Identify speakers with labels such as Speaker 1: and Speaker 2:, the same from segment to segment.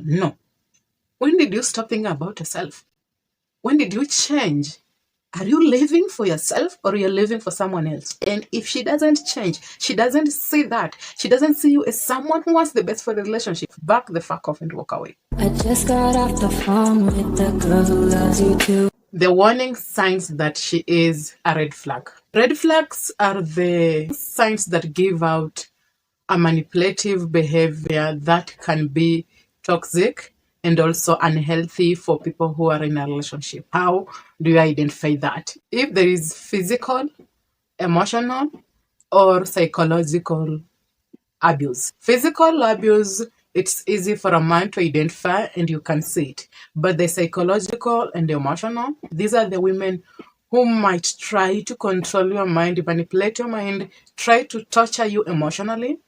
Speaker 1: No. When did you stop thinking about yourself? When did you change? Are you living for yourself or you're living for someone else? And if she doesn't change, she doesn't see that, she doesn't see you as someone who wants the best for the relationship, back the fuck off and walk away.
Speaker 2: I just got off the phone with the girl who loves you too.
Speaker 1: The warning signs that she is a red flag. Red flags are the signs that give out a manipulative behavior that can be toxic and also unhealthy for people who are in a relationship. How do you identify that? If there is physical, emotional, or psychological abuse. Physical abuse, it's easy for a man to identify and you can see it. But the psychological and the emotional, these are the women who might try to control your mind, manipulate your mind, try to torture you emotionally.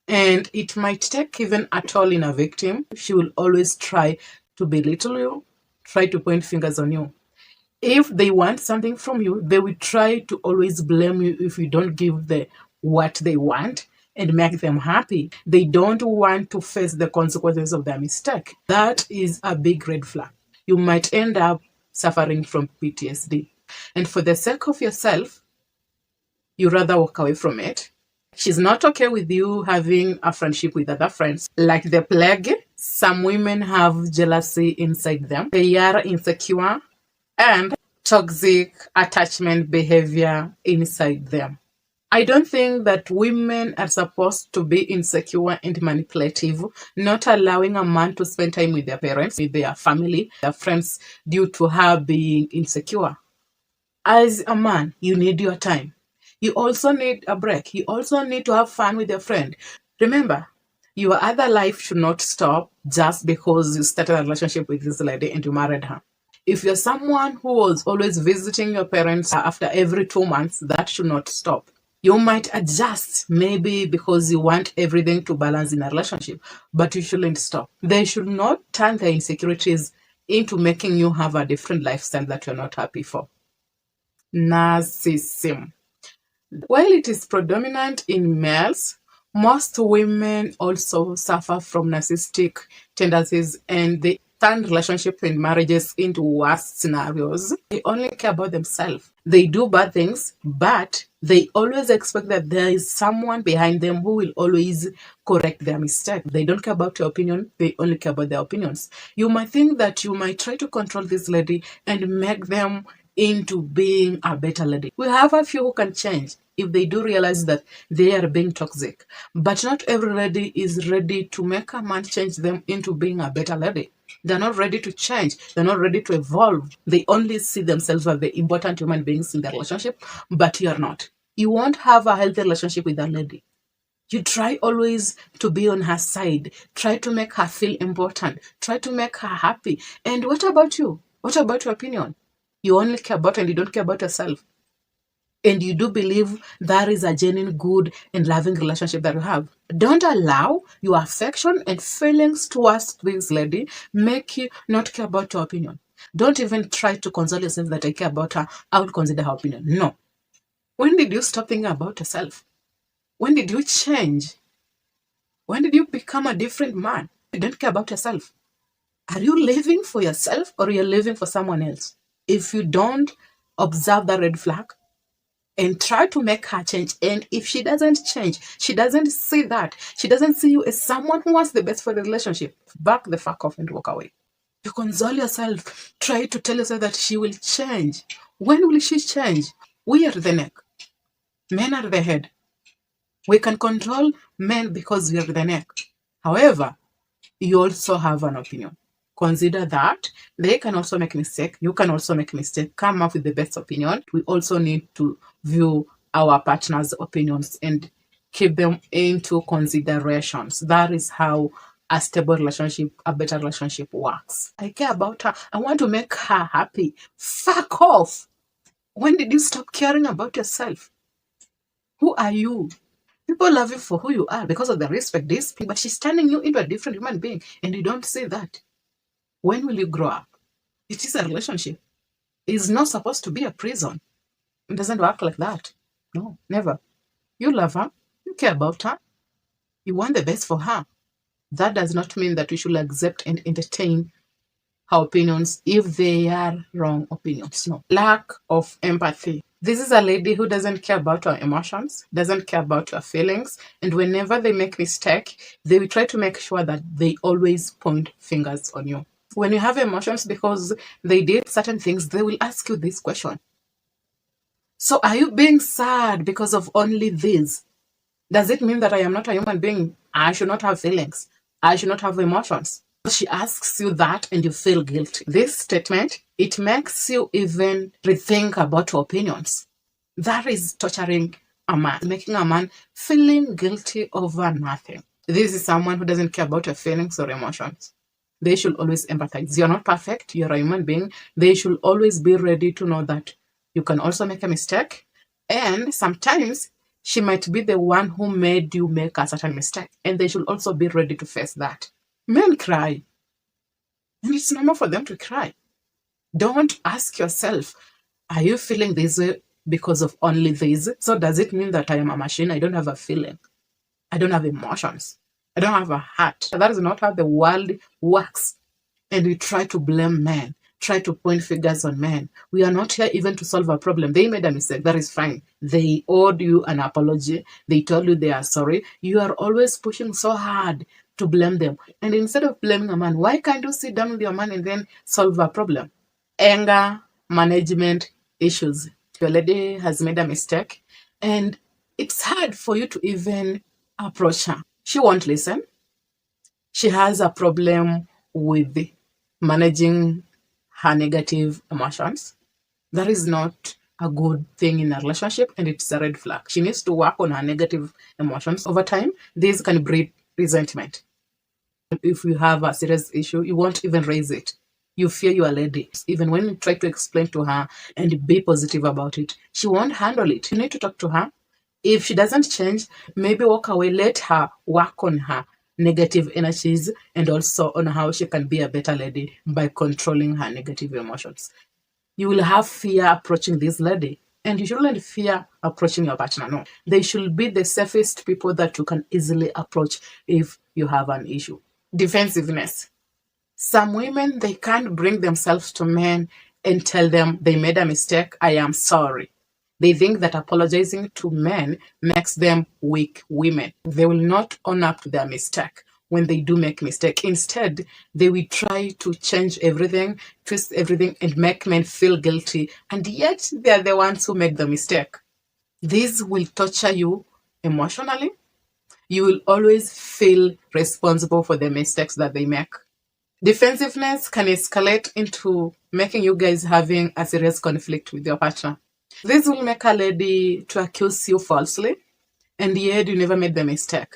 Speaker 1: And it might take even a toll in a victim. She will always try to belittle you, try to point fingers on you. If they want something from you, they will try to always blame you if you don't give them what they want and make them happy. They don't want to face the consequences of their mistake. That is a big red flag. You might end up suffering from PTSD. And for the sake of yourself, you rather walk away from it. She's not okay with you having a friendship with other friends. Like the plague, some women have jealousy inside them. They are insecure and toxic attachment behavior inside them. I don't think that women are supposed to be insecure and manipulative, not allowing a man to spend time with their parents, with their family, their friends, due to her being insecure. As a man, you need your time. You also need a break. You also need to have fun with your friend. Remember, your other life should not stop just because you started a relationship with this lady and you married her. If you're someone who was always visiting your parents after every 2 months, that should not stop. You might adjust, maybe because you want everything to balance in a relationship, but you shouldn't stop. They should not turn their insecurities into making you have a different lifestyle that you're not happy for. Narcissism. While it is predominant in males, most women also suffer from narcissistic tendencies and they turn relationships and marriages into worse scenarios. They only care about themselves. They do bad things, but they always expect that there is someone behind them who will always correct their mistake. They don't care about your opinion, they only care about their opinions. You might think that you might try to control this lady and make them into being a better lady. We have a few who can change if they do realize that they are being toxic. But not every lady is ready to make a man change them into being a better lady. They're not ready to change. They're not ready to evolve. They only see themselves as the important human beings in the relationship, but you're not. You won't have a healthy relationship with that lady. You try always to be on her side. Try to make her feel important. Try to make her happy. And what about you? What about your opinion? You only care about and you don't care about yourself. And you do believe that is a genuine, good, and loving relationship that you have. Don't allow your affection and feelings towards this lady make you not care about your opinion. Don't even try to console yourself that I care about her. I would consider her opinion. No. When did you stop thinking about yourself? When did you change? When did you become a different man? You don't care about yourself. Are you living for yourself or you're living for someone else? If you don't observe the red flag and try to make her change, and if she doesn't change, she doesn't see that, she doesn't see you as someone who wants the best for the relationship, back the fuck off and walk away. You console yourself. Try to tell yourself that she will change. When will she change? We are the neck. Men are the head. We can control men because we are the neck. However, you also have an opinion. Consider that. They can also make mistake. You can also make mistake. Come up with the best opinion. We also need to view our partner's opinions and keep them into considerations. That is how a stable relationship, a better relationship works. I care about her. I want to make her happy. Fuck off. When did you stop caring about yourself? Who are you? People love you for who you are because of the respect they speak, but she's turning you into a different human being, and you don't say that. When will you grow up? It is a relationship. It's not supposed to be a prison. It doesn't work like that. No, never. You love her. You care about her. You want the best for her. That does not mean that we should accept and entertain her opinions if they are wrong opinions. No. Lack of empathy. This is a lady who doesn't care about her emotions, doesn't care about her feelings, and whenever they make mistake, they will try to make sure that they always point fingers on you. When you have emotions because they did certain things, they will ask you this question. So are you being sad because of only this? Does it mean that I am not a human being? I should not have feelings. I should not have emotions. She asks you that and you feel guilty. This statement, it makes you even rethink about your opinions. That is torturing a man, making a man feeling guilty over nothing. This is someone who doesn't care about your feelings or emotions. They should always empathize. You're not perfect. You're a human being. They should always be ready to know that you can also make a mistake. And sometimes she might be the one who made you make a certain mistake. And they should also be ready to face that. Men cry. And it's normal for them to cry. Don't ask yourself, are you feeling this way because of only this? So does it mean that I am a machine? I don't have a feeling. I don't have emotions. I don't have a heart. That is not how the world works. And we try to blame men, try to point fingers on men. We are not here even to solve a problem. They made a mistake. That is fine. They owed you an apology. They told you they are sorry. You are always pushing so hard to blame them. And instead of blaming a man, why can't you sit down with your man and then solve a problem? Anger management issues. Your lady has made a mistake and it's hard for you to even approach her. She won't listen. She has a problem with managing her negative emotions. That is not a good thing in a relationship and it's a red flag. She needs to work on her negative emotions. Over time, this can breed resentment. If you have a serious issue, you won't even raise it. You fear your lady. Even when you try to explain to her and be positive about it, she won't handle it. You need to talk to her. If she doesn't change, maybe walk away. Let her work on her negative energies and also on how she can be a better lady by controlling her negative emotions. You will have fear approaching this lady. And you shouldn't fear approaching your partner. No. They should be the safest people that you can easily approach if you have an issue. Defensiveness. Some women, they can't bring themselves to men and tell them they made a mistake, I am sorry. They think that apologizing to men makes them weak women. They will not own up to their mistake when they do make mistake. Instead, they will try to change everything, twist everything, and make men feel guilty. And yet, they are the ones who made the mistake. This will torture you emotionally. You will always feel responsible for the mistakes that they make. Defensiveness can escalate into making you guys having a serious conflict with your partner. This will make a lady to accuse you falsely, and yet you never made the mistake.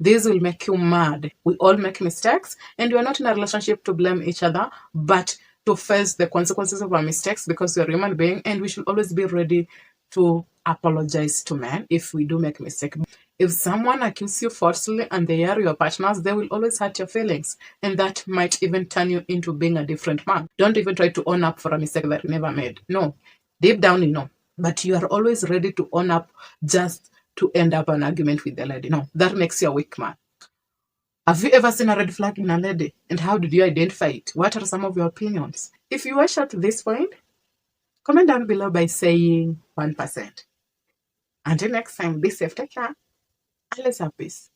Speaker 1: This will make you mad. We all make mistakes, and we are not in a relationship to blame each other, but to face the consequences of our mistakes because we are human beings, and we should always be ready to apologize to men if we do make a mistake. If someone accuses you falsely and they are your partners, they will always hurt your feelings. And that might even turn you into being a different man. Don't even try to own up for a mistake that you never made. No. Deep down, you know. But you are always ready to own up just to end up an argument with the lady. No. That makes you a weak man. Have you ever seen a red flag in a lady? And how did you identify it? What are some of your opinions? If you watch up to this point, comment down below by saying 1%. Until next time, be safe, take care. Let's have peace.